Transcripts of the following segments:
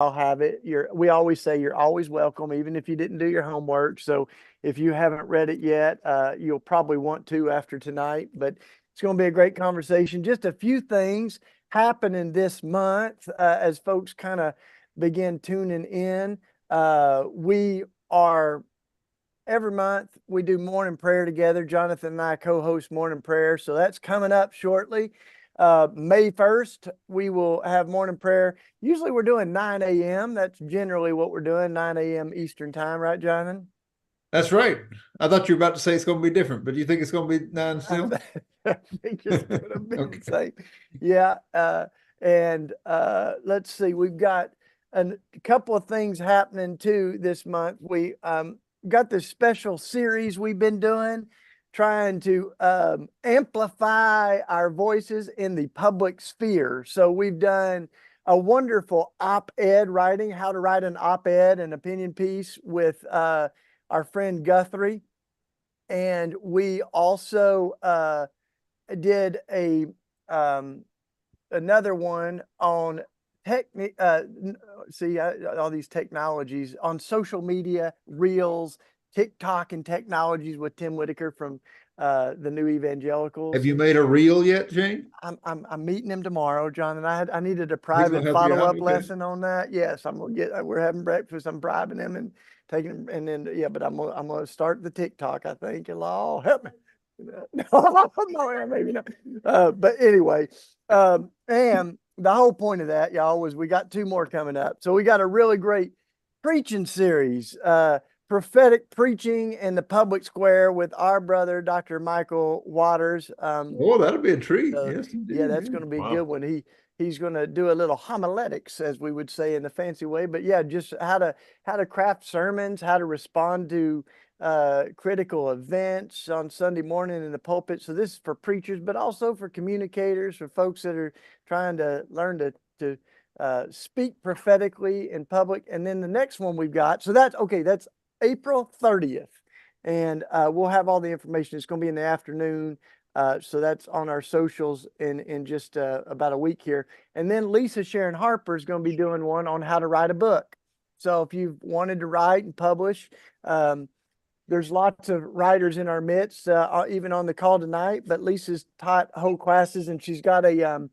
I'll have it. We always say you're always welcome, even if you didn't do your homework. So if you haven't read it yet, you'll probably want to after tonight. But it's going to be a great conversation. Just a few things happening this month as folks kind of begin tuning in. We are every month we do morning prayer together. Jonathan and I co-host morning prayer, so that's coming up shortly. May 1st, we will have morning prayer. Usually we're doing 9 a.m. That's generally what we're doing, 9 a.m. Eastern time, right, Jonathan? That's right. I thought you were about to say it's going to be different, but do you think it's going to be 9 still? I think it's going to be the Okay. same. Yeah. And let's see, we've got a couple of things happening too this month. We got this special series we've been doing, trying to amplify our voices in the public sphere. So we've done a wonderful op-ed writing, how to write an op-ed, an opinion piece with our friend Guthrie. And we also did a another one on all these technologies on social media, reels, TikTok and technologies with Tim Whitaker from the New Have Evangelicals. you made a reel yet, Jane? I'm meeting him tomorrow, John, and I needed a He's going private to help you out. follow-up Okay. lesson on that. Yes, we're having breakfast. I'm bribing him and taking him, and then yeah, but I'm gonna start the TikTok. I think it'll all help me. No, maybe not. But anyway, and the whole point of that, y'all, was we got two more coming up. So we got a really great preaching series, prophetic preaching in the public square with our brother, Dr. Michael Waters. Oh, that'll be a treat. So Yes, yeah, indeed. that's Yeah. going to be a good Wow. one. He's going to do a little homiletics, as we would say in the fancy way. But yeah, just how to craft sermons, how to respond to critical events on Sunday morning in the pulpit. So this is for preachers, but also for communicators, for folks that are trying to learn to speak prophetically in public. And then the next one we've got, so that's okay. That's April 30th, and we'll have all the information. It's going to be in the afternoon. So that's on our socials in just about a week here. And then Lisa Sharon Harper is going to be doing one on how to write a book. So if you've wanted to write and publish, there's lots of writers in our midst, even on the call tonight. But Lisa's taught whole classes, and she's got a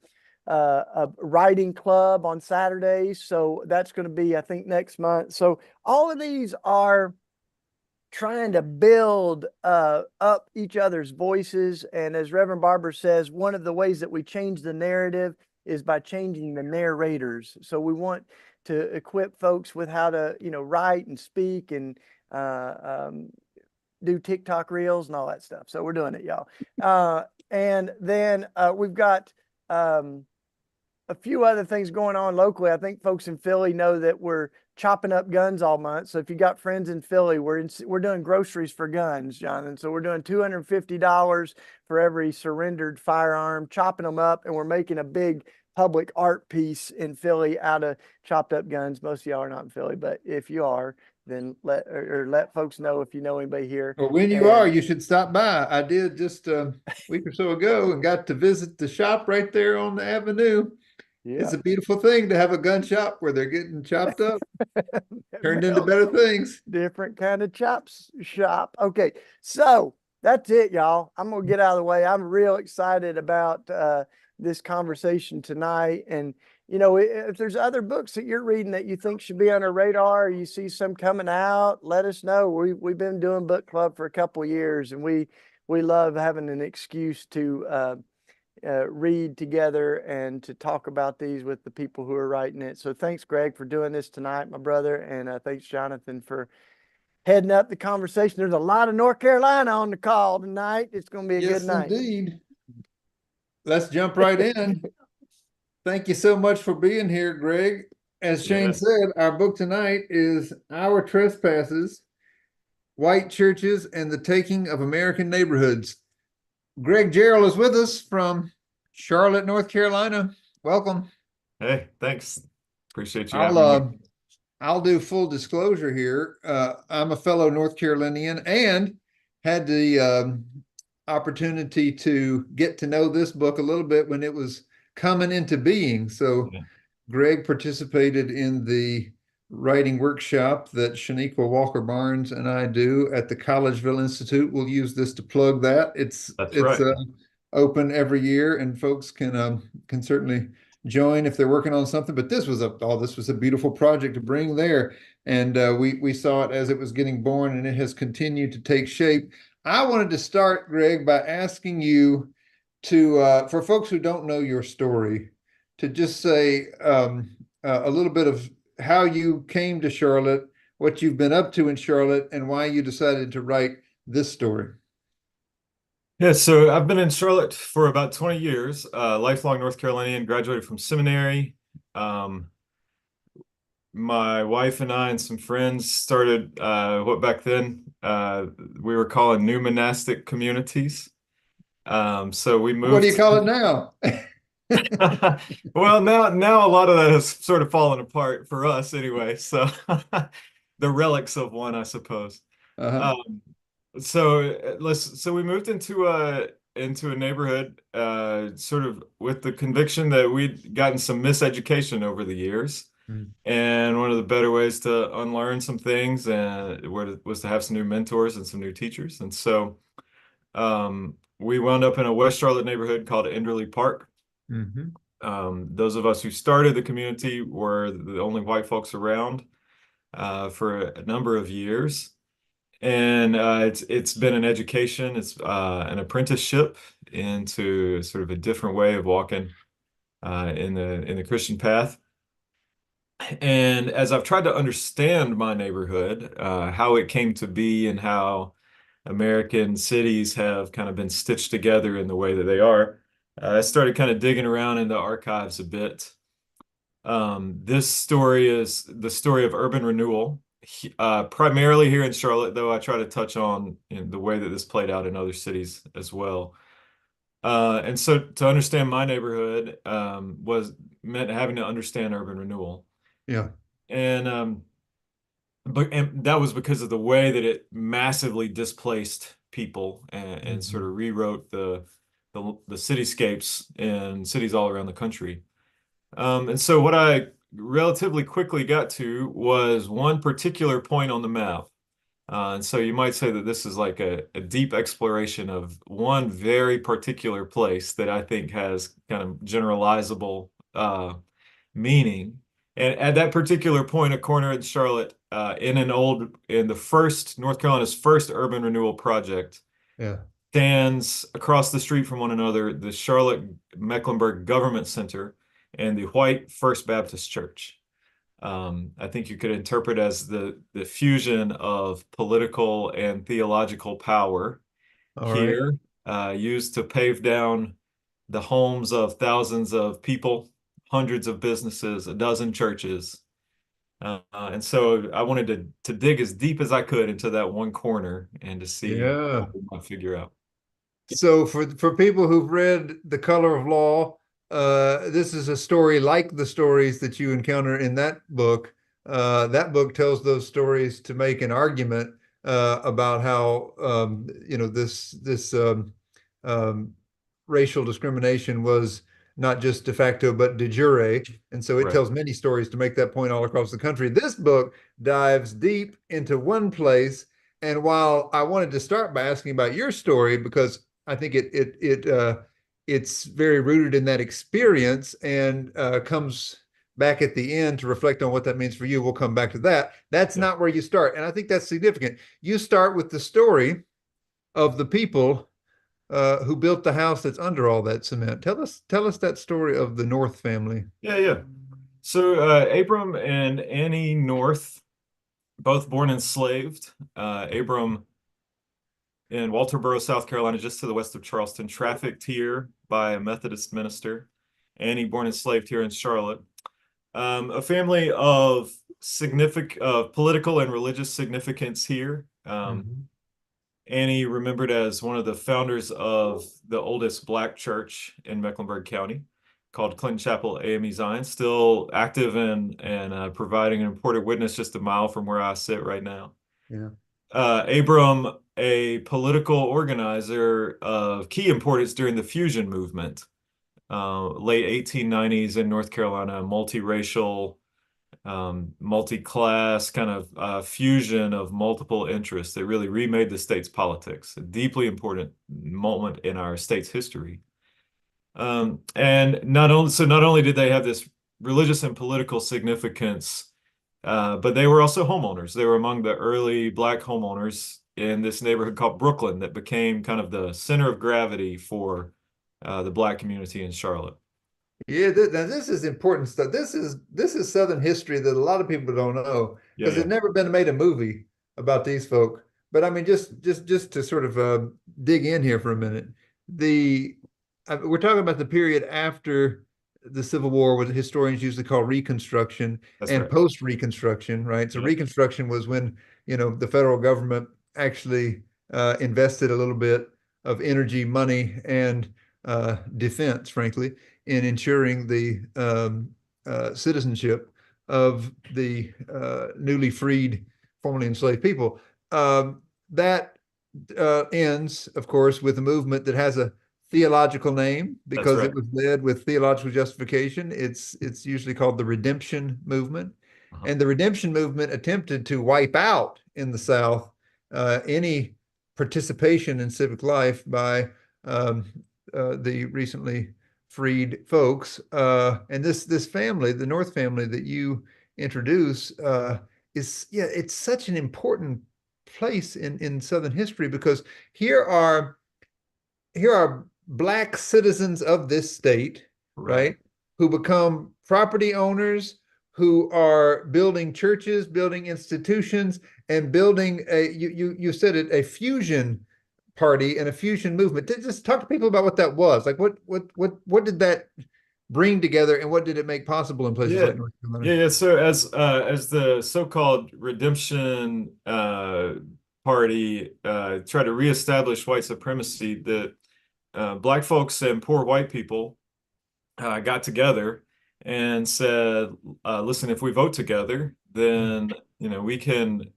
writing club on Saturdays. So that's going to be, I think, next month. So all of these are trying to build up each other's voices. And as Reverend Barber says, one of the ways that we change the narrative is by changing the narrators. So we want to equip folks with how to, write and speak and do TikTok reels and all that stuff. So we're doing it, y'all. And then we've got a few other things going on locally. I think folks in Philly know that we're chopping up guns all month. So if you got friends in Philly, we're doing groceries for guns, Jonathan. So we're doing $250 for every surrendered firearm, chopping them up, and we're making a big public art piece in Philly out of chopped up guns. Most of y'all are not in Philly, but if you are, then let folks know if you know anybody here. Well, when you are, And you should stop by. I did just a week or so ago and got to visit the shop right there on the avenue. yeah, It's a beautiful thing to have a gun shop where they're getting chopped up, turned into better things. different kind of chops shop. Okay, so that's it, y'all. I'm gonna get out of the way. I'm real excited about this conversation tonight. And if there's other books that you're reading that you think should be on our radar, or you see some coming out, let us know. We've been doing book club for a couple of years, and we love having an excuse to read together and to talk about these with the people who are writing it. So thanks, Greg, for doing this tonight, my brother. And thanks, Jonathan, for heading up the conversation. There's a lot of North Carolina on the call tonight. It's going to be a good Yes, night. indeed. Let's jump right in. Thank you so much for being here, Greg. As Shane said, our book tonight is Our Trespasses, White Churches and the Taking of American Neighborhoods. Greg Jarrell is with us from Charlotte, North Carolina. Welcome. Hey, thanks. Appreciate you having me. I'll do full disclosure here. I'm a fellow North Carolinian and had the opportunity to get to know this book a little bit when it was coming into being. So Greg participated in the writing workshop that Shaniqua Walker Barnes and I do at the Collegeville Institute. We'll use this to plug that. That's It's right. open every year, and folks can certainly join if they're working on something. But this was a beautiful project to bring there, and we saw it as it was getting born, and it has continued to take shape. I wanted to start, Greg, by asking you to for folks who don't know your story, to just say a little bit of how you came to Charlotte, what you've been up to in Charlotte, and why you decided to write this story. Yeah, so I've been in Charlotte for about 20 years, lifelong North Carolinian, graduated from seminary. My wife and I and some friends started what back then we were calling new monastic communities. So we What do you moved. call it now? Well, now a lot of that has sort of fallen apart for us anyway. So the relics of one, I suppose. Uh-huh. So we moved into a neighborhood sort of with the conviction that we'd gotten some miseducation over the years. Mm. And one of the better ways to unlearn some things was to have some new mentors and some new teachers. And so we wound up in a West Charlotte neighborhood called Enderley Park. Mm-hmm. Those of us who started the community were the only white folks around for a number of years. And it's been an education. It's an apprenticeship into sort of a different way of walking in the Christian path. And as I've tried to understand my neighborhood, how it came to be and how American cities have kind of been stitched together in the way that they are, I started kind of digging around in the archives a bit. This story is the story of urban renewal, primarily here in Charlotte, though I try to touch on the way that this played out in other cities as well. And so to understand my neighborhood was meant having to understand urban renewal. Yeah. And that was because of the way that it massively displaced people and sort of rewrote the cityscapes in cities all around the country. And so what I relatively quickly got to was one particular point on the map. And so you might say that this is like a deep exploration of one very particular place that I think has kind of generalizable meaning. And at that particular point, a corner in Charlotte, in the first North Carolina's first urban renewal project, Yeah. stands across the street from one another, the Charlotte Mecklenburg Government Center and the White First Baptist Church. I think you could interpret as the fusion of political and theological power here, used to pave down the homes of thousands of people, hundreds of businesses, a dozen churches. And so I wanted to dig as deep as I could into that one corner and to see what we might figure out. So for people who've read The Color of Law, this is a story like the stories that you encounter in that book. That book tells those stories to make an argument about how this racial discrimination was not just de facto but de jure, and so it tells many stories to make that point all across the country. This book dives deep into one place, and while I wanted to start by asking about your story because I think it's very rooted in that experience and comes back at the end to reflect on what that means for you. We'll come back to that. That's not where you start. And I think that's significant. You start with the story of the people who built the house that's under all that cement. Tell us that story of the North family. Yeah. So Abram and Annie North, both born enslaved. Abram in Walterboro, South Carolina, just to the west of Charleston, trafficked here by a Methodist minister. Annie, born enslaved here in Charlotte. A family of significant political and religious significance here. Annie remembered as one of the founders of the oldest Black church in Mecklenburg County, called Clinton Chapel AME Zion, still active and providing an important witness just a mile from where I sit right now. Yeah. Abram, a political organizer of key importance during the fusion movement, late 1890s in North Carolina, multiracial, multi-class kind of fusion of multiple interests that really remade the state's politics, a deeply important moment in our state's history. And not only did they have this religious and political significance, but they were also homeowners. They were among the early Black homeowners in this neighborhood called Brooklyn that became kind of the center of gravity for the Black community in Charlotte. Yeah, now this is important stuff. This is Southern history that a lot of people don't know Yeah, because yeah. there's never been made a movie about these folk. But I mean, just to sort of dig in here for a minute, we're talking about the period after the Civil War, what historians usually call Reconstruction, That's and right. post-Reconstruction, right? So Yeah. Reconstruction was when, the federal government actually invested a little bit of energy, money, and defense, frankly, in ensuring the citizenship of the newly freed, formerly enslaved people. That ends, of course, with a movement that has a theological name That's because right. it was led with theological justification. It's usually called the Redemption Movement. Uh-huh. And the Redemption Movement attempted to wipe out in the South any participation in civic life by the recently freed folks. And this family, the North family that you introduce, it's such an important place in Southern history because here are Black citizens of this state, Right. right, who become property owners, who are building churches, building institutions, and building you said it, a fusion party and a fusion movement. Just talk to people about what that was. Like what did that bring together and what did it make possible in places Yeah. like North Carolina? Yeah. So as the so-called Redemption Party tried to reestablish white supremacy, the Black folks and poor white people got together and said, "Listen, if we vote together, then we can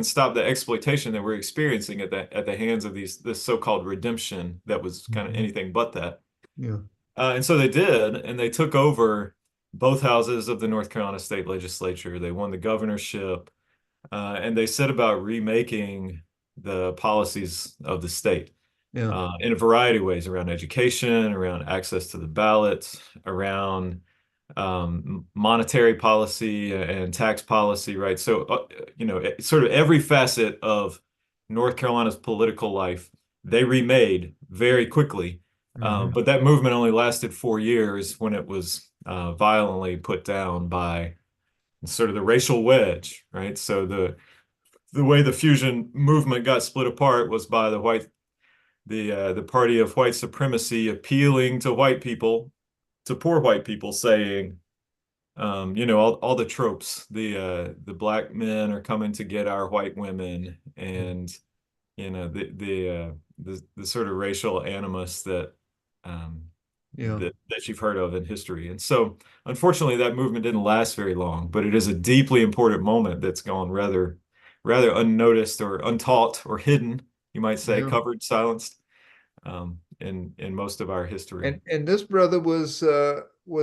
stop the exploitation that we're experiencing at the hands of this so-called redemption that was kind of anything but that." Yeah. And so they did, and they took over both houses of the North Carolina State Legislature. They won the governorship, and they set about remaking the policies of the state Yeah. in a variety of ways around education, around access to the ballot, around monetary policy and tax policy, right? So, sort of every facet of North Carolina's political life, they remade very quickly. But that movement only lasted 4 years when it was violently put down by sort of the racial wedge, right? So the way the fusion movement got split apart was by the party of white supremacy appealing to white people, to poor white people, saying, all the tropes, the Black men are coming to get our white women, and the sort of racial animus Yeah. that you've heard of in history. And so, unfortunately, that movement didn't last very long, but it is a deeply important moment that's gone rather unnoticed or untaught or hidden, you might say, Yeah. covered, silenced, in most of our history. And this brother was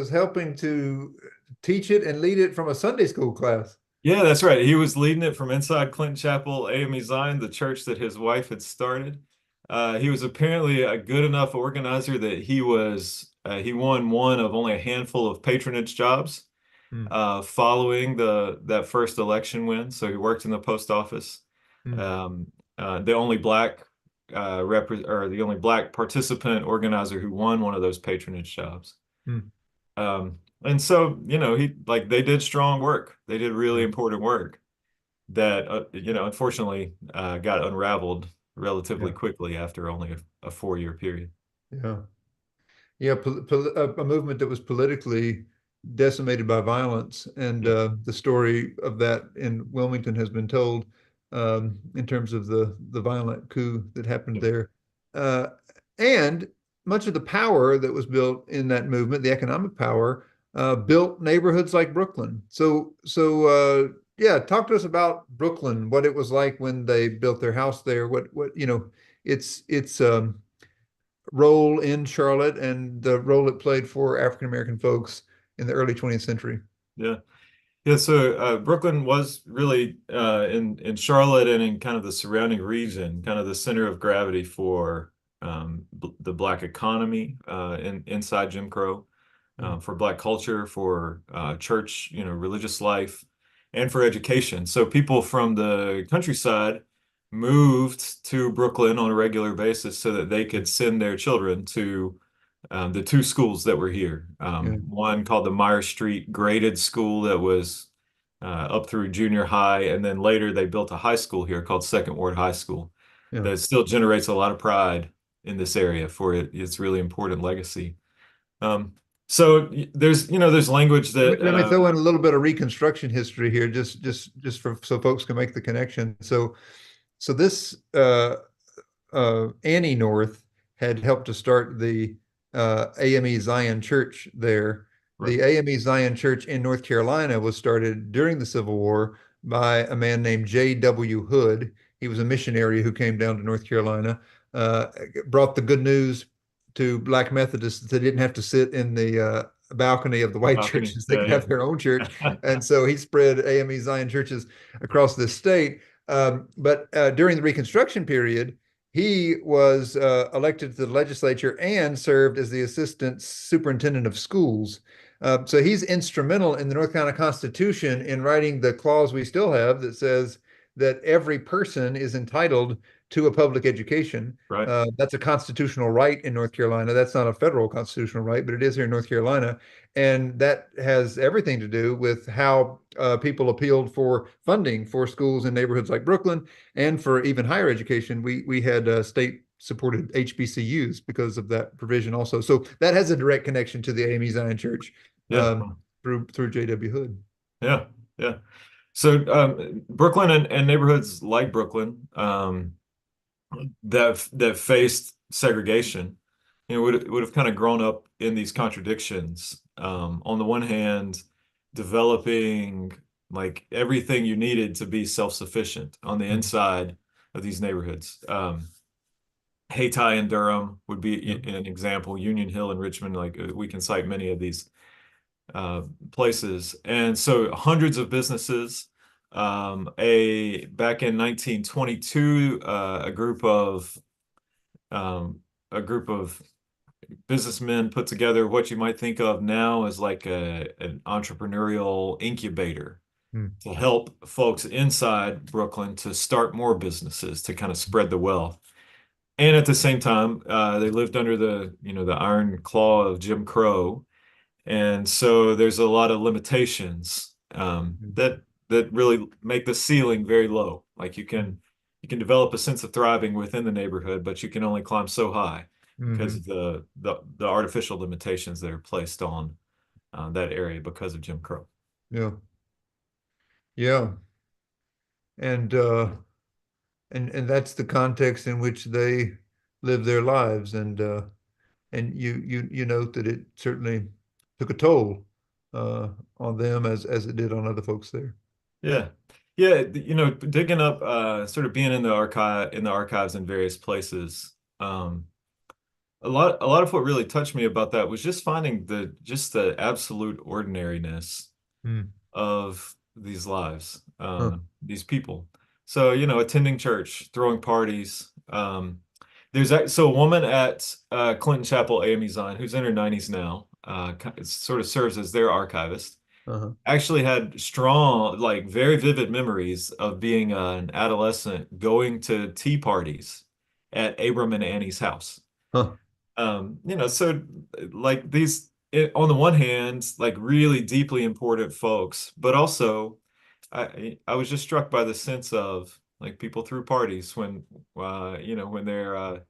helping to teach it and lead it from a Sunday school class. Yeah, that's right. He was leading it from inside Clinton Chapel AME Zion, the church that his wife had started. He was apparently a good enough organizer that he won one of only a handful of patronage jobs following that first election win. So he worked in the post office. The only Black the only Black participant organizer who won one of those patronage jobs. And so, they did strong work. They did really important work that, unfortunately, got unraveled relatively quickly after only a 4-year period. Yeah. Yeah. A movement that was politically decimated by violence. And the story of that in Wilmington has been told in terms of the violent coup that happened there. And much of the power that was built in that movement, the economic power, built neighborhoods like Brooklyn. So yeah, talk to us about Brooklyn, what it was like when they built their house there. It's role in Charlotte and the role it played for African American folks in the early 20th century. Yeah. Yeah, so Brooklyn was really in Charlotte and in kind of the surrounding region, kind of the center of gravity for the Black economy inside Jim Crow, for Black culture, for church, religious life, and for education. So people from the countryside moved to Brooklyn on a regular basis so that they could send their children to the two schools that were here. Yeah. One called the Meyer Street Graded School that was up through junior high, and then later they built a high school here called Second Ward High School Yeah. that still generates a lot of pride in this area for its really important legacy. So there's language that Let me throw in a little bit of Reconstruction history here, just so folks can make the connection. So this Annie North had helped to start the AME Zion Church there. The AME Zion Church in North Carolina was started during the Civil War by a man named J.W. Hood. He was a missionary who came down to North Carolina, brought the good news to Black Methodists that they didn't have to sit in the balcony of the white churches. They could have their own church. And so he spread AME Zion churches across the state. But during the Reconstruction period, he was elected to the legislature and served as the assistant superintendent of schools. So he's instrumental in the North Carolina Constitution in writing the clause we still have that says that every person is entitled to a public education. Right. That's a constitutional right in North Carolina. That's not a federal constitutional right, but it is here in North Carolina. And that has everything to do with how people appealed for funding for schools in neighborhoods like Brooklyn, and for even higher education. We had state supported HBCUs because of that provision also. So that has a direct connection to the AME Zion Church through J.W. Hood. Yeah, yeah. So Brooklyn and neighborhoods like Brooklyn that faced segregation, would have kind of grown up in these contradictions. On the one hand, developing like everything you needed to be self-sufficient on the inside of these neighborhoods. Hayti and Durham would be an example. Union Hill and Richmond, like we can cite many of these places. And so hundreds of businesses. Back in 1922, a group of businessmen put together what you might think of now as like an entrepreneurial incubator to help folks inside Brooklyn to start more businesses, to kind of spread the wealth. And at the same time, they lived under the iron claw of Jim Crow. And so there's a lot of limitations that really make the ceiling very low. Like you can develop a sense of thriving within the neighborhood, but you can only climb so high because of the artificial limitations that are placed on that area because of Jim Crow. Yeah. Yeah. And that's the context in which they live their lives. And you note that it certainly took a toll on them as it did on other folks there. Yeah. Yeah, digging up, sort of being in the archives in various places. A lot of what really touched me about that was just finding the absolute ordinariness of these lives, these people. So, attending church, throwing parties. There's a woman at Clinton Chapel AME Zion who's in her 90s now, sort of serves as their archivist. Actually had strong, like very vivid memories of being an adolescent going to tea parties at Abram and Annie's house. So like these, on the one hand, like really deeply important folks, but also I was just struck by the sense of like people threw parties when when their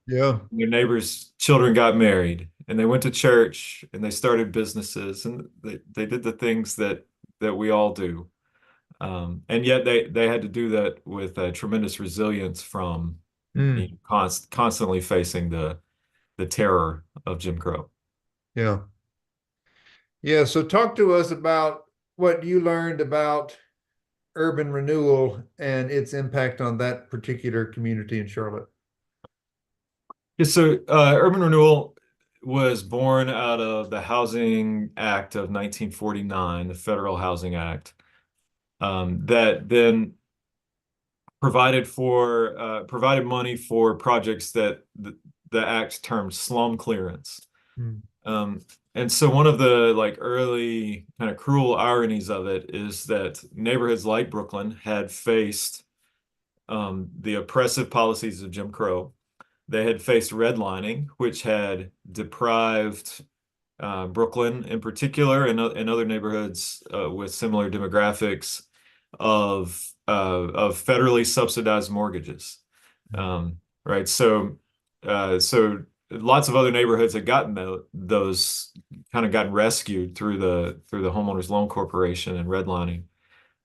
neighbors' children got married, and they went to church and they started businesses, and they did the things that we all do. And yet they had to do that with tremendous resilience from constantly facing the terror of Jim Crow. Yeah. Yeah. So talk to us about what you learned about urban renewal and its impact on that particular community in Charlotte. Yeah, so Urban Renewal was born out of the Housing Act of 1949, the Federal Housing Act, that then provided money for projects that the act termed slum clearance. Mm. And so one of the like early kind of cruel ironies of it is that neighborhoods like Brooklyn had faced the oppressive policies of Jim Crow. They had faced redlining, which had deprived Brooklyn in particular and other neighborhoods with similar demographics of federally subsidized mortgages. Right. So lots of other neighborhoods had gotten those kind of gotten rescued through the Homeowners Loan Corporation and redlining.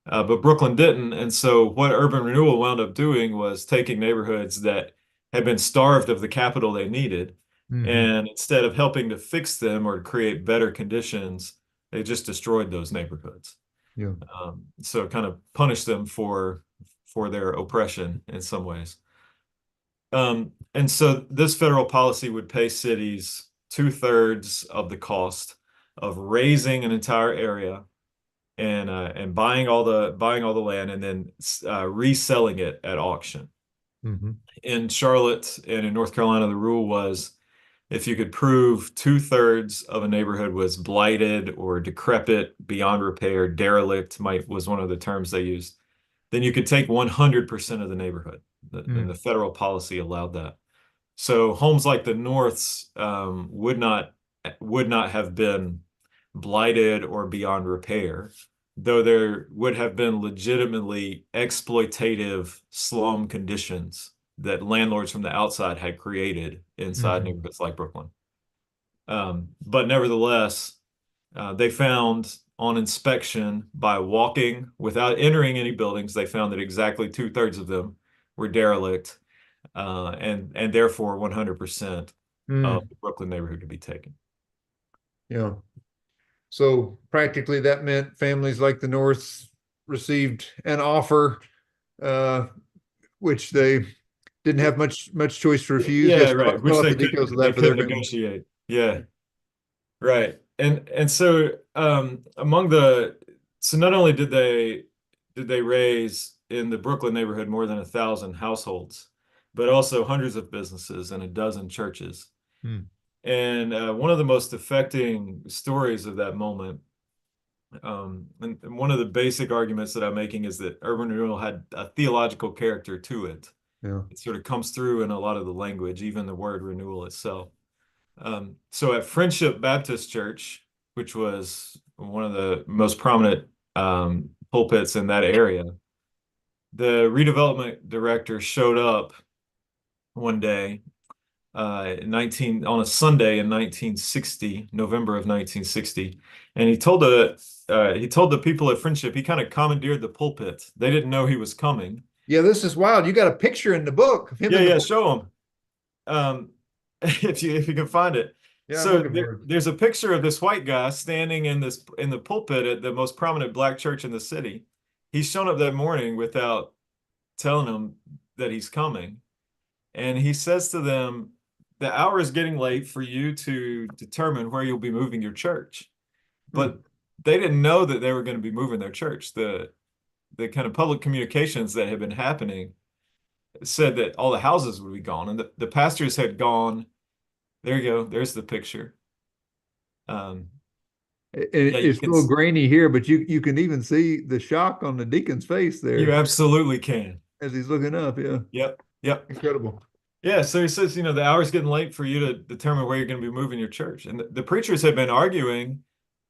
But Brooklyn didn't. And so what Urban Renewal wound up doing was taking neighborhoods that had been starved of the capital they needed. And instead of helping to fix them or to create better conditions, they just destroyed those neighborhoods. Yeah. So kind of punished them for their oppression in some ways. And so this federal policy would pay cities 2/3 of the cost of raising an entire area and buying all the land and then reselling it at auction. In Charlotte and in North Carolina, the rule was if you could prove 2/3 of a neighborhood was blighted or decrepit, beyond repair, derelict was one of the terms they used, then you could take 100% of the neighborhood. And the federal policy allowed that. So homes like the Norths would not have been blighted or beyond repair, though there would have been legitimately exploitative slum conditions that landlords from the outside had created inside neighborhoods like Brooklyn. But nevertheless, they found on inspection by walking without entering any buildings, they found that exactly 2/3 of them were derelict, and therefore 100% of the Brooklyn neighborhood could be taken. Yeah. So practically that meant families like the Norths received an offer, which they didn't have much choice to refuse. Yeah, Yes, right. Which the details of that for their family. Negotiate. Yeah. Right. And so so not only did they raise in the Brooklyn neighborhood more than 1,000 households, but also hundreds of businesses and a dozen churches. And one of the most affecting stories of that moment, and one of the basic arguments that I'm making is that Urban Renewal had a theological character to it. Yeah. It sort of comes through in a lot of the language, even the word renewal itself. So at Friendship Baptist Church, which was one of the most prominent pulpits in that area, the redevelopment director showed up one day on a Sunday in 1960, November of 1960, and he told the people at Friendship, he kind of commandeered the pulpit. They didn't know he was coming. Yeah, this is wild. You got a picture in the book of him. Yeah, show him. If you can find it. Yeah, so there's a picture of this white guy standing in the pulpit at the most prominent black church in the city. He's shown up that morning without telling them that he's coming. And he says to them, the hour is getting late for you to determine where you'll be moving your church. But they didn't know that they were going to be moving their church. The kind of public communications that had been happening said that all the houses would be gone, and the pastors had gone. There you go. There's the picture. It's a little grainy here, but you can even see the shock on the deacon's face there. You absolutely can. As he's looking up, yeah. Yep. Incredible. Yeah, so he says, the hour's getting late for you to determine where you're going to be moving your church. And the preachers had been arguing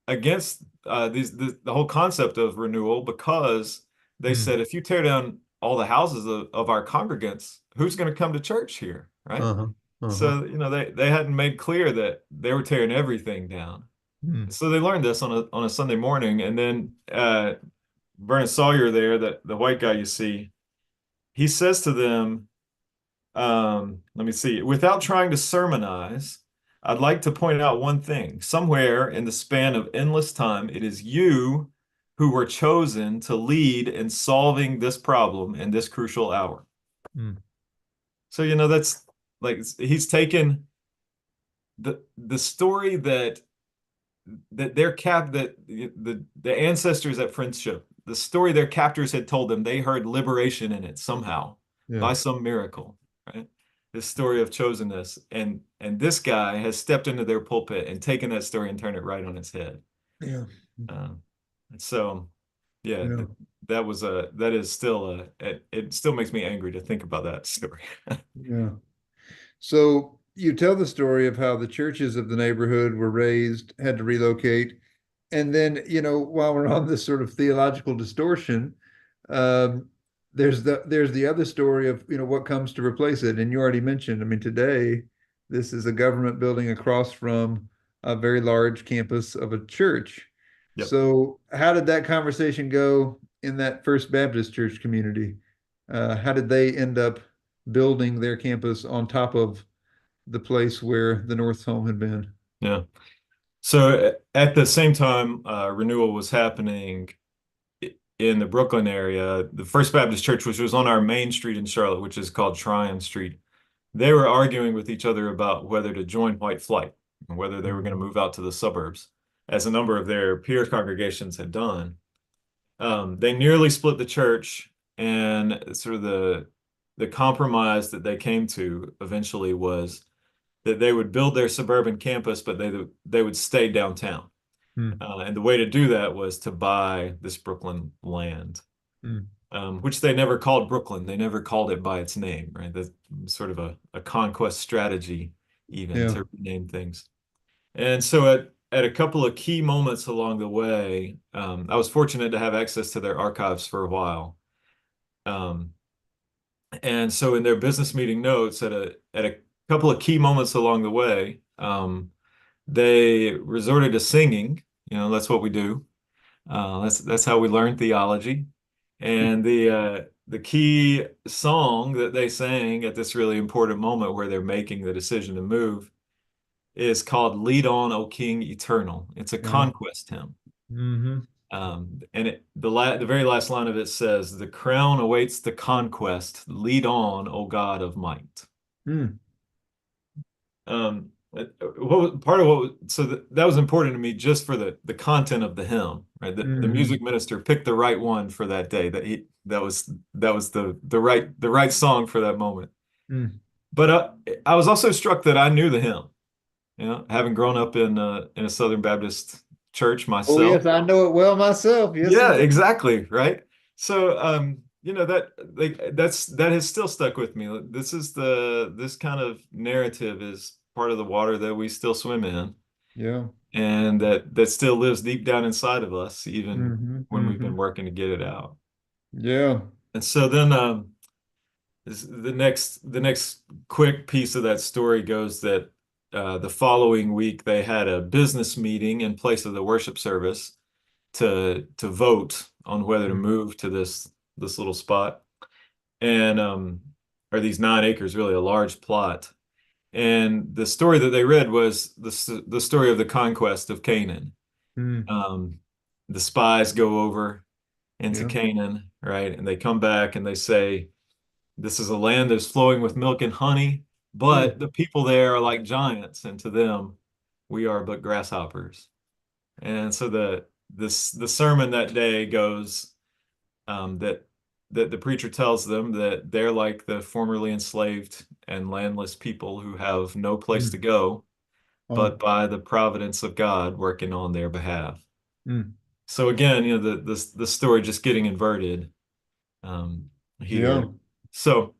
against the whole concept of renewal because they said, if you tear down all the houses of our congregants, who's going to come to church here, right? So, they hadn't made clear that they were tearing everything down. So they learned this on a Sunday morning. And then Vernon Sawyer there, the white guy you see, he says to them, let me see, without trying to sermonize, I'd like to point out one thing. Somewhere in the span of endless time, it is you who were chosen to lead in solving this problem in this crucial hour. So, like he's taken the story that the ancestors at Friendship, the story their captors had told them, they heard liberation in it somehow by some miracle, right? This story of chosenness, and this guy has stepped into their pulpit and taken that story and turned it right on its head. Yeah. And so, yeah, Yeah. that is still it still makes me angry to think about that story. Yeah. So you tell the story of how the churches of the neighborhood were raised, had to relocate. And then, while we're on this sort of theological distortion, um, there's the other story of, what comes to replace it. And you already mentioned, I mean, today, this is a government building across from a very large campus of a church. Yep. So how did that conversation go in that First Baptist church community? How did they end up building their campus on top of the place where the North home had been? Yeah. So at the same time, renewal was happening in the Brooklyn area. The First Baptist Church, which was on our main street in Charlotte, which is called Tryon Street, they were arguing with each other about whether to join White Flight and whether they were going to move out to the suburbs, as a number of their peer congregations had done. They nearly split the church, and sort of the compromise that they came to eventually was that they would build their suburban campus, but they would stay downtown. And the way to do that was to buy this Brooklyn land, which they never called Brooklyn. They never called it by its name, right? That's sort of a conquest strategy, even to rename things. And so at a couple of key moments along the way, I was fortunate to have access to their archives for a while. And so in their business meeting notes, at a couple of key moments along the way, they resorted to singing. That's what we do. That's how we learn theology. And the key song that they sang at this really important moment where they're making the decision to move is called "Lead On, O King Eternal." It's a conquest hymn. And the very last line of it says, "The crown awaits the conquest. Lead on, O God of might." That was important to me just for the content of the hymn, right? The music minister picked the right one for that day. That was the right song for that moment. But I was also struck that I knew the hymn, having grown up in a Southern Baptist church myself. Oh yes, I know it well myself. Yes. Yeah, exactly, right. So that has still stuck with me. This kind of narrative is part of the water that we still swim in. Yeah. And that still lives deep down inside of us, even when we've been working to get it out. Yeah. And so then the next quick piece of that story goes that the following week they had a business meeting in place of the worship service to vote on whether to move to this little spot, and or these 9 acres, really a large plot. And the story that they read was the story of the conquest of Canaan. The spies go over into Canaan, right? And they come back and they say, "This is a land that's flowing with milk and honey, but the people there are like giants, and to them, we are but grasshoppers." And so the sermon that day goes that the preacher tells them that they're like the formerly enslaved and landless people who have no place to go, but by the providence of God working on their behalf. So again, the story just getting inverted here. So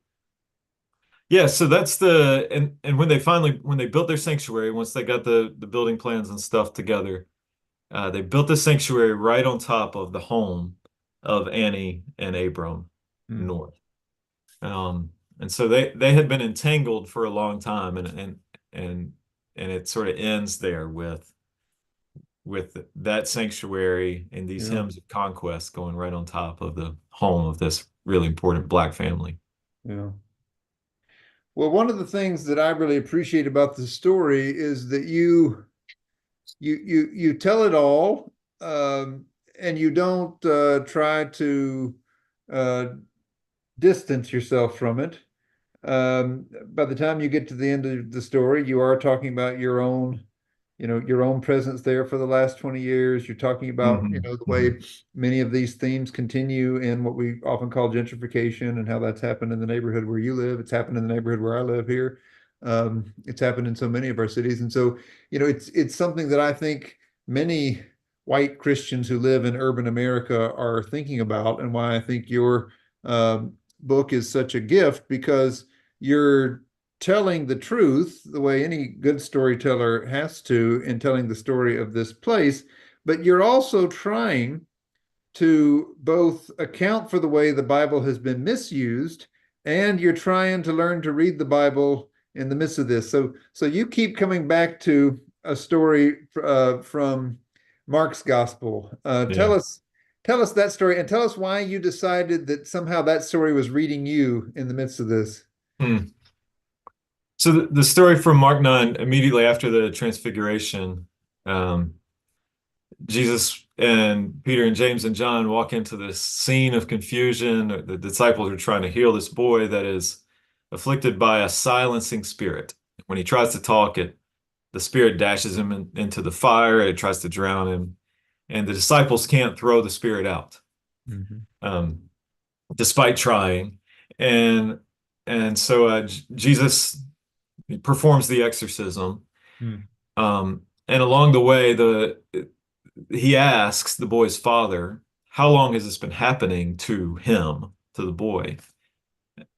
yeah, so that's and when they built their sanctuary, once they got the building plans and stuff together, they built the sanctuary right on top of the home of Annie and Abram North. And so they had been entangled for a long time, and it sort of ends there with that sanctuary and these hymns of conquest going right on top of the home of this really important Black family. Yeah. Well, one of the things that I really appreciate about the story is that you tell it all, and you don't try to distance yourself from it. by the time you get to the end of the story, you are talking about your own, your own presence there for the last 20 years. You're talking about, Hmm. the way many of these themes continue in what we often call gentrification and how that's happened in the neighborhood where you live. It's happened in the neighborhood where I live here. It's happened in so many of our cities. And so, it's something that I think many white Christians who live in urban America are thinking about, and why I think your book is such a gift, because you're telling the truth the way any good storyteller has to in telling the story of this place, but you're also trying to both account for the way the Bible has been misused, and you're trying to learn to read the Bible in the midst of this. So you keep coming back to a story from Mark's gospel. Yeah. Tell us that story, and tell us why you decided that somehow that story was reading you in the midst of this. Hmm. So the story from Mark 9, immediately after the transfiguration, um, Jesus and Peter and James and John walk into this scene of confusion. The disciples are trying to heal this boy that is afflicted by a silencing spirit. When he tries to talk, the spirit dashes him into the fire. It tries to drown him, and the disciples can't throw the spirit out, um, despite trying. And so Jesus performs the exorcism. And along the way, he asks the boy's father, how long has this been happening to him, to the boy?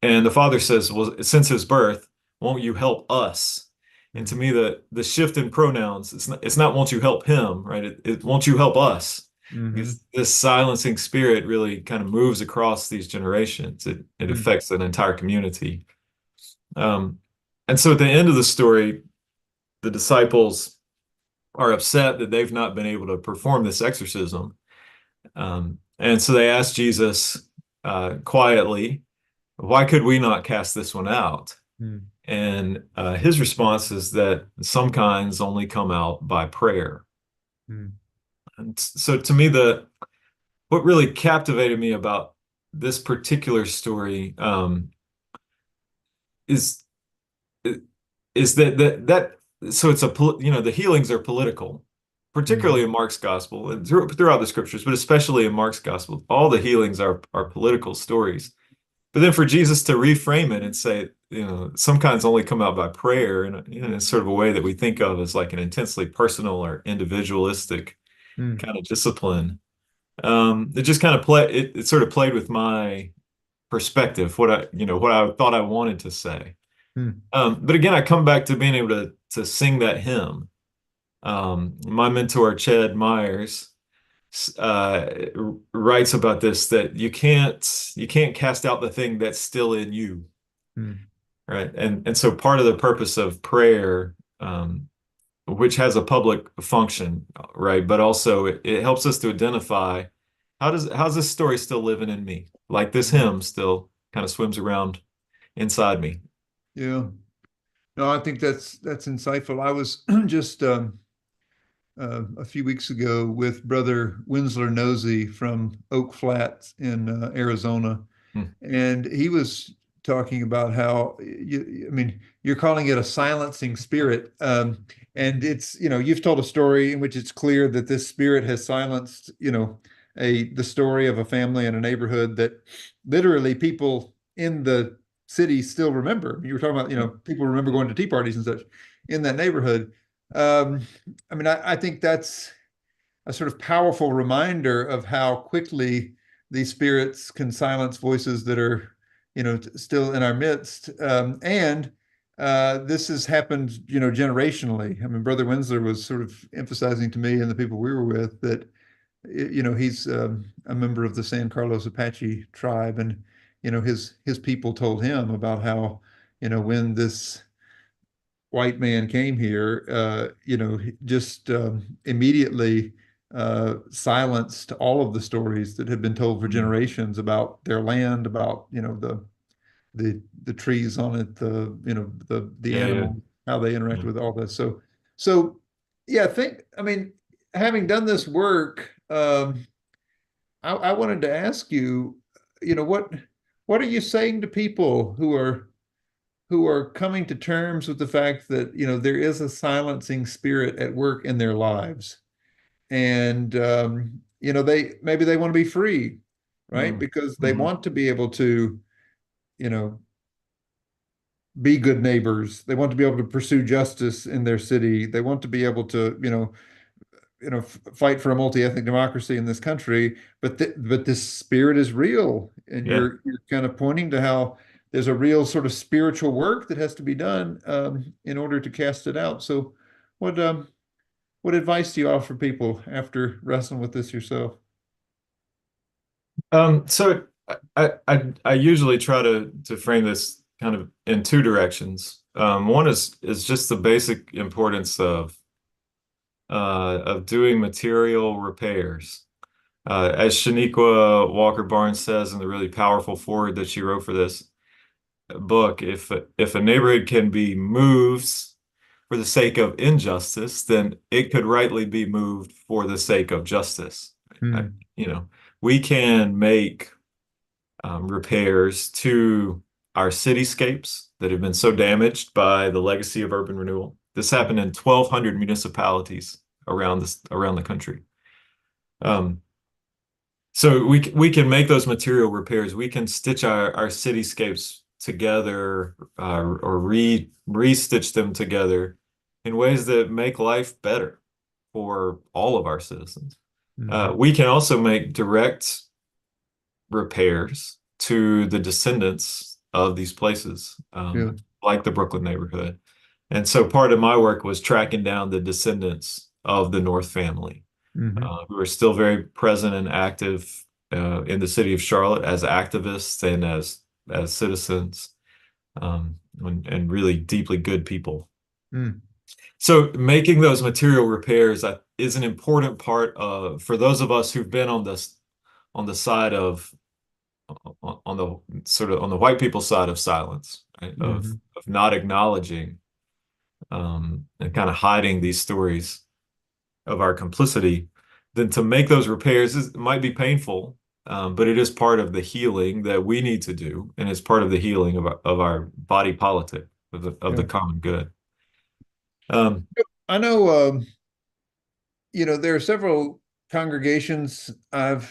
And the father says, well, since his birth, won't you help us? And to me, the shift in pronouns, it's not won't you help him, right? It won't you help us? This silencing spirit really kind of moves across these generations. It affects an entire community. And so at the end of the story, the disciples are upset that they've not been able to perform this exorcism. And so they ask Jesus quietly, why could we not cast this one out? And his response is that some kinds only come out by prayer. And so to me, what really captivated me about this particular story is that so it's the healings are political, particularly in Mark's gospel and throughout the scriptures, but especially in Mark's gospel. All the healings are political stories. But then for Jesus to reframe it and say, some kinds only come out by prayer, in sort of a way that we think of as like an intensely personal or individualistic kind of discipline. It just kind of it sort of played with my perspective, what I thought I wanted to say. But again, I come back to being able to sing that hymn. My mentor, Chad Myers, writes about this, that you can't cast out the thing that's still in you. Right. And so part of the purpose of prayer, which has a public function, right, but also it helps us to identify how's this story still living in me? Like this hymn still kind of swims around inside me. Yeah. No, I think that's insightful. I was just a few weeks ago with Brother Winsler Nosey from Oak Flats in Arizona, and he was talking about how you're calling it a silencing spirit, and it's you've told a story in which it's clear that this spirit has silenced the story of a family in a neighborhood that literally people in the city still remember. You were talking about people remember going to tea parties and such in that neighborhood. I think that's a sort of powerful reminder of how quickly these spirits can silence voices that are, still in our midst. And this has happened, generationally. I mean, Brother Winsler was sort of emphasizing to me and the people we were with that, he's a member of the San Carlos Apache tribe, and his people told him about how, when this white man came here, just immediately silenced all of the stories that had been told for generations about their land, about the trees on it, the animals, how they interact with all this. So yeah, having done this work, I wanted to ask you, what are you saying to people who are who are coming to terms with the fact that, there is a silencing spirit at work in their lives. And, maybe they want to be free, right? Because they want to be able to, you know, be good neighbors. They want to be able to pursue justice in their city. They want to be able to, fight for a multi-ethnic democracy in this country. But this spirit is real, and Yeah. you're kind of pointing to how there's a real sort of spiritual work that has to be done in order to cast it out. So, what advice do you offer people after wrestling with this yourself? So I usually try to frame this kind of in two directions. One is just the basic importance of doing material repairs. As Shaniqua Walker Barnes says in the really powerful foreword that she wrote for this book, if a neighborhood can be moved for the sake of injustice, then it could rightly be moved for the sake of justice. We can make repairs to our cityscapes that have been so damaged by the legacy of urban renewal. This happened in 1,200 municipalities around the country. So we can make those material repairs. We can stitch our cityscapes together or re-stitch them together in ways that make life better for all of our citizens. We can also make direct repairs to the descendants of these places, like the Brooklyn neighborhood. And so part of my work was tracking down the descendants of the North family, who are still very present and active in the city of Charlotte as activists and as citizens, and really deeply good people. So making those material repairs is an important part of, for those of us who've been on the side of, on the white people's side of silence, right? Of not acknowledging and kind of hiding these stories of our complicity, then to make those repairs might be painful, but it is part of the healing that we need to do, and it's part of the healing of our body politic, of the common good. I know, there are several congregations I've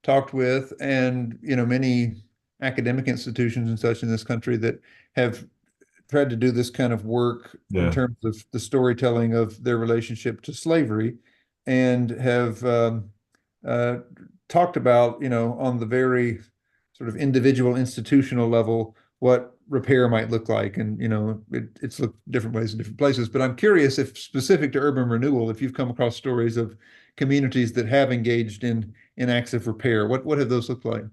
talked with, and many academic institutions and such in this country that have tried to do this kind of work in terms of the storytelling of their relationship to slavery, and have talked about, on the very sort of individual institutional level, what repair might look like. And, it's looked different ways in different places. But I'm curious if, specific to urban renewal, if you've come across stories of communities that have engaged in acts of repair. What have those looked like?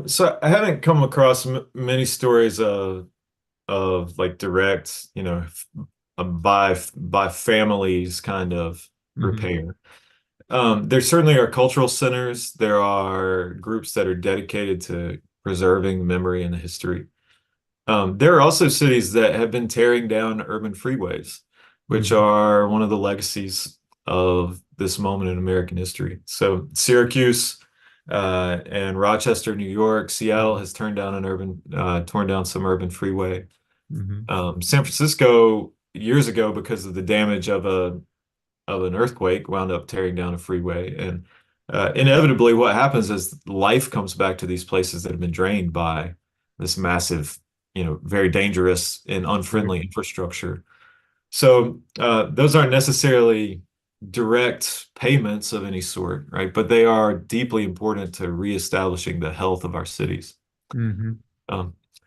So I haven't come across many stories of like direct, by families kind of repair. There certainly are cultural centers. There are groups that are dedicated to preserving memory and the history. There are also cities that have been tearing down urban freeways, which are one of the legacies of this moment in American history. So Syracuse and Rochester, New York, Seattle has torn down some urban freeway. San Francisco, years ago, because of the damage of an earthquake, wound up tearing down a freeway. And inevitably, what happens is life comes back to these places that have been drained by this massive, very dangerous and unfriendly infrastructure. So those aren't necessarily direct payments of any sort, right? But they are deeply important to reestablishing the health of our cities.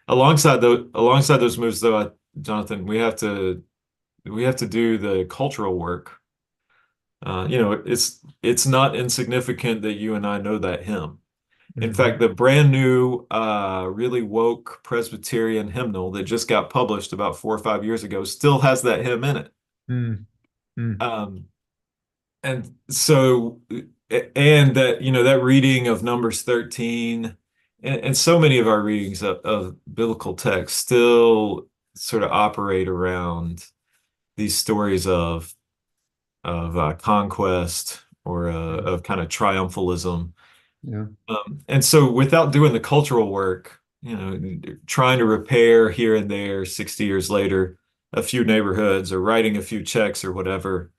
Alongside those moves, though, Jonathan, we have to do the cultural work. It's not insignificant that you and I know that hymn. In fact, the brand new, really woke Presbyterian hymnal that just got published about 4 or 5 years ago still has that hymn in it. And so, and that, that reading of Numbers 13 and so many of our readings of biblical text still sort of operate around these stories of conquest or of kind of triumphalism. And so without doing the cultural work, trying to repair here and there 60 years later a few neighborhoods or writing a few checks or whatever.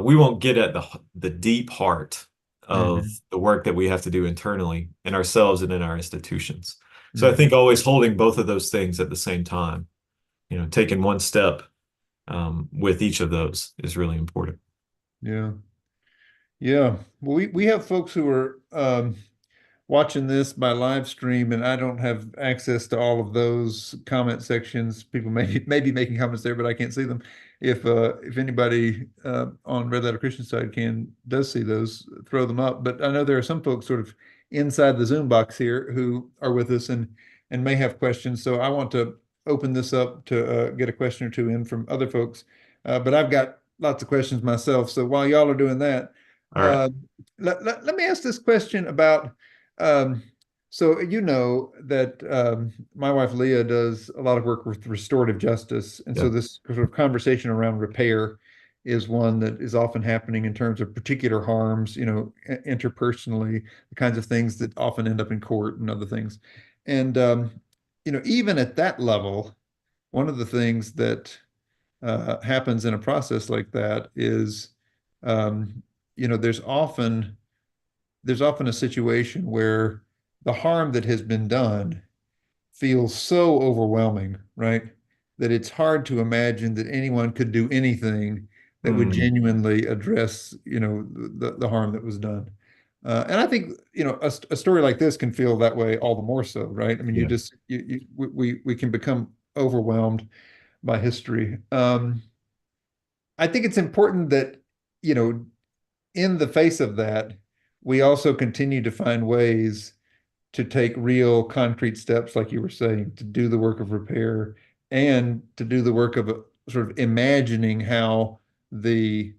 We won't get at the deep heart of Mhm. the work that we have to do internally in ourselves and in our institutions. So I Mhm. think always holding both of those things at the same time, taking one step with each of those is really important. Yeah. Yeah. Well, we have folks who are watching this by live stream, and I don't have access to all of those comment sections. People may be making comments there, but I can't see them. If anybody on Red Letter Christian side does see those, throw them up. But I know there are some folks sort of inside the Zoom box here who are with us and may have questions. So I want to open this up to get a question or two in from other folks. But I've got lots of questions myself. So while y'all are doing that, All right. let me ask this question about um, so you know that my wife Leah does a lot of work with restorative justice, and Yeah. so this sort of conversation around repair is one that is often happening in terms of particular harms, interpersonally, the kinds of things that often end up in court and other things. And even at that level, one of the things that happens in a process like that is, um, you know, there's often a situation where the harm that has been done feels so overwhelming, right? That it's hard to imagine that anyone could do anything that would Mm, genuinely address, the harm that was done. And I think, a story like this can feel that way all the more so, right? I mean, yeah. we can become overwhelmed by history. I think it's important that, you know, in the face of that, we also continue to find ways to take real concrete steps, like you were saying, to do the work of repair and to do the work of sort of imagining how you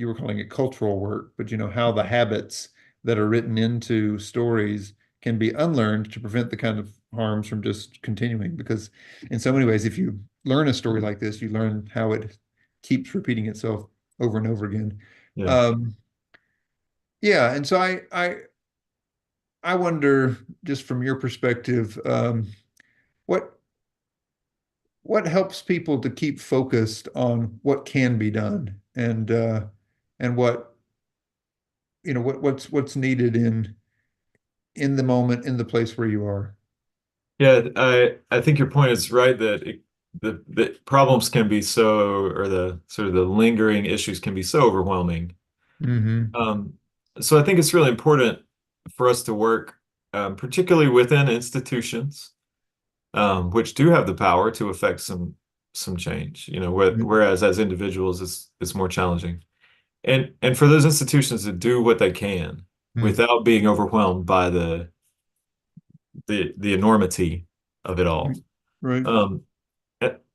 were calling it cultural work, but how the habits that are written into stories can be unlearned to prevent the kind of harms from just continuing. Because in so many ways, if you learn a story like this, you learn how it keeps repeating itself over and over again. Yeah. Um, yeah, and so I wonder, just from your perspective, what what helps people to keep focused on what can be done and what's needed in the moment, in the place where you are. Yeah, I think your point is right that the problems can be or the sort of the lingering issues can be so overwhelming. Hmm. Um, so I think it's really important for us to work, particularly within institutions, which do have the power to affect some change. Whereas as individuals, it's more challenging. And for those institutions to do what they can without being overwhelmed by the enormity of it all. Right. Um,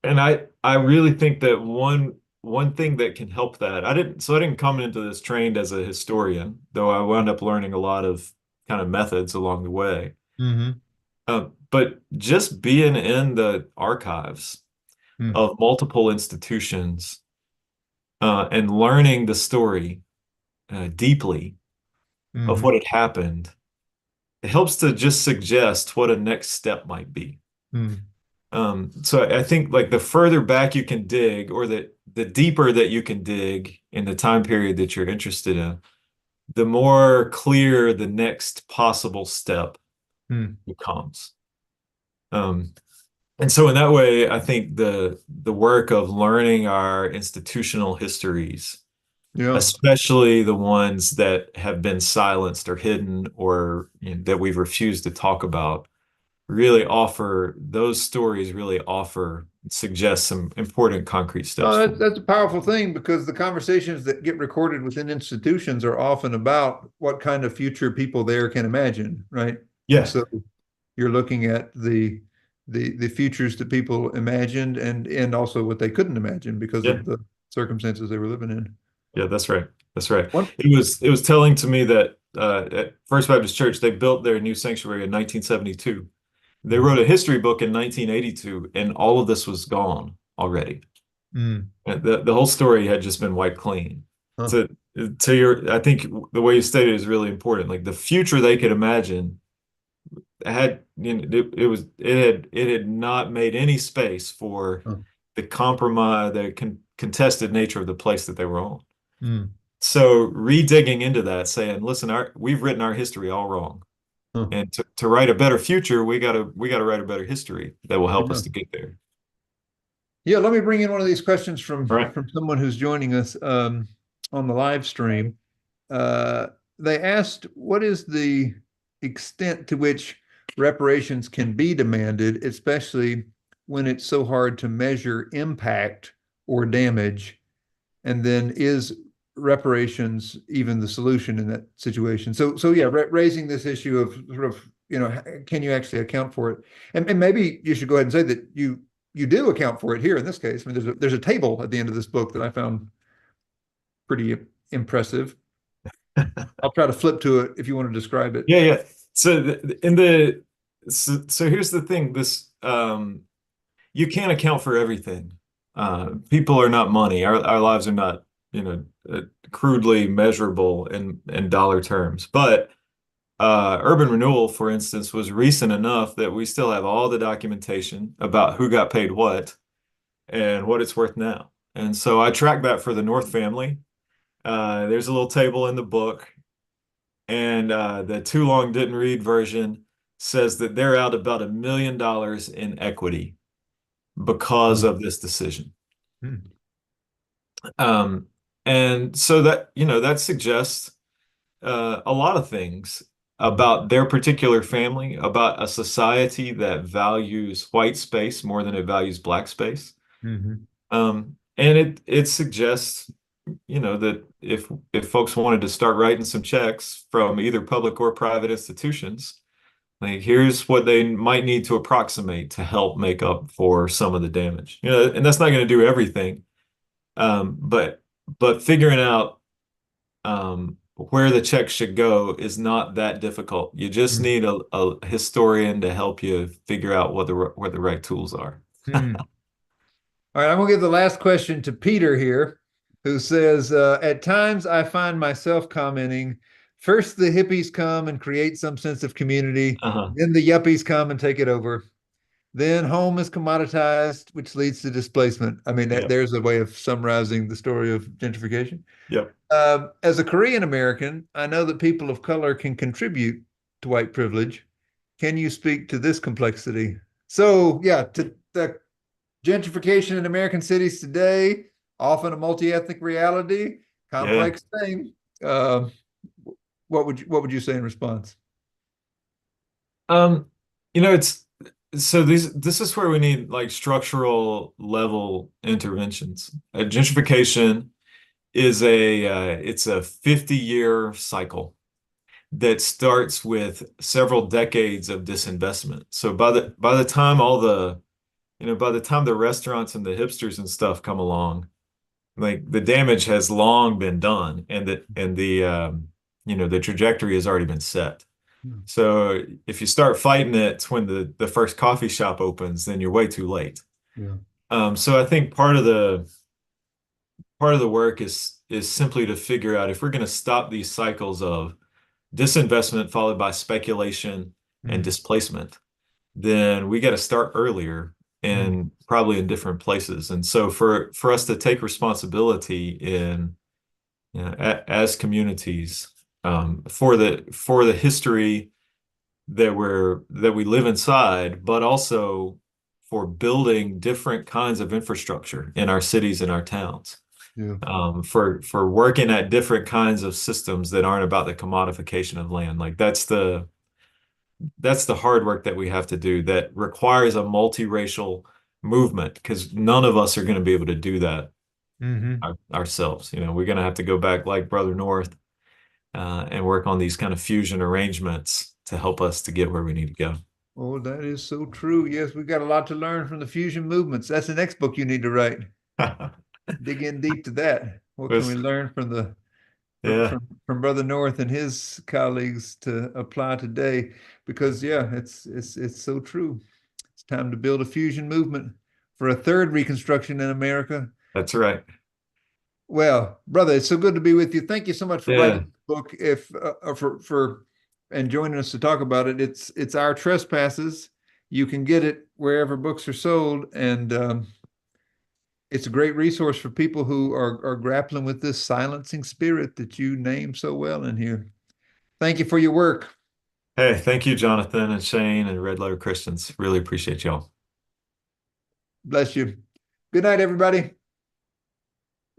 and I really think that one thing that can help that I didn't come into this trained as a historian, though I wound up learning a lot of kind of methods along the way. Hmm. But just being in the archives Hmm. of multiple institutions and learning the story deeply of what Hmm. had happened, it helps to just suggest what a next step might be. Hmm. So I think like the further back you can dig, or the deeper that you can dig in the time period that you're interested in, the more clear the next possible step Hmm. becomes. Um, and so in that way, I think the work of learning our institutional histories, Yeah. especially the ones that have been silenced or hidden or that we've refused to talk about, those stories really suggest some important concrete steps Oh, for. that's a powerful thing because the conversations that get recorded within institutions are often about what kind of future people there can imagine, right? And Yeah, so you're looking at the futures that people imagined and also what they couldn't imagine because yeah, of the circumstances they were living in. yeah, that's right. That's right. One, It was telling to me that at First Baptist Church, they built their new sanctuary in 1972. They wrote a history book in 1982, and all of this was gone already. mm, And the whole story had just been wiped clean. huh, To I think the way you stated is really important. Like the future they could imagine had, you know, it had not made any space for Oh. the compromise, contested nature of the place that they were on. Mm. So redigging into that, saying, listen, we've written our history all wrong. Huh. And to write a better future, we gotta write a better history that will help Yeah. us to get there. Yeah, let me bring in one of these questions Right. from someone who's joining us on the live stream. They asked, what is the extent to which reparations can be demanded, especially when it's so hard to measure impact or damage? And then is reparations even the solution in that situation? So yeah, raising this issue of sort of, you know, can you actually account for it? And maybe you should go ahead and say that you do account for it here in this case. I mean, there's a table at the end of this book that I found pretty impressive. I'll try to flip to it if you want to describe it. Yeah, yeah. So so here's the thing, you can't account for everything. People are not money. Our lives are not, you know, crudely measurable in dollar terms. But Urban Renewal, for instance, was recent enough that we still have all the documentation about who got paid what and what it's worth now. And so I tracked that for the North family. There's a little table in the book, and the too long didn't read version says that they're out about $1 million in equity because of this decision. Hmm. And so that, you know, that suggests a lot of things about their particular family, about a society that values white space more than it values black space. Mhm. And it suggests, you know, that if folks wanted to start writing some checks from either public or private institutions, like here's what they might need to approximate to help make up for some of the damage. You know, and that's not going to do everything. But figuring out where the check should go is not that difficult. You just Hmm. need a historian to help you figure out where the right tools are. Hmm. All right, I'm going to give the last question to Peter here, who says, at times I find myself commenting, first the hippies come and create some sense of community, Uh-huh. then the yuppies come and take it over. Then home is commoditized, which leads to displacement. I mean, Yep. there's a way of summarizing the story of gentrification. Yep. As a Korean American, I know that people of color can contribute to white privilege. Can you speak to this complexity? So, yeah, to the gentrification in American cities today, often a multi-ethnic reality, Yeah. complex thing. Uh, what would you say in response? Um, you know, this is where we need like structural level interventions. Gentrification is it's a 50-year cycle that starts with several decades of disinvestment. So by the time by the time the restaurants and the hipsters and stuff come along, like the damage has long been done, and the trajectory has already been set. Hmm. So if you start fighting it when the first coffee shop opens, then you're way too late. Yeah. So I think part of the work is simply to figure out if we're going to stop these cycles of disinvestment followed by speculation and Hmm. displacement, then we got to start earlier Hmm. and probably in different places. And so for us to take responsibility in, you know, as communities, for the history that we live inside, but also for building different kinds of infrastructure in our cities and our towns, Yeah. for working at different kinds of systems that aren't about the commodification of land. Like that's the hard work that we have to do that requires a multiracial movement, because none of us are going to be able to do that Hmm. ourselves. You know, we're going to have to go back like Brother North, and work on these kind of fusion arrangements to help us to get where we need to go. Oh, that is so true. Yes, we've got a lot to learn from the fusion movements. That's the next book you need to write. Dig in deep to that. What can we learn from Yeah, from Brother North and his colleagues to apply today? Because yeah, it's so true. It's time to build a fusion movement for a third Reconstruction in America. that's right. Well, brother, it's so good to be with you. Thank you so much for writing Yeah, the book. If for and joining us to talk about it. It's Our Trespasses. You can get it wherever books are sold, and it's a great resource for people who are grappling with this silencing spirit that you name so well in here. Thank you for your work. Hey, thank you, Jonathan and Shane and Red Letter Christians. Really appreciate y'all. Bless you. Good night, everybody.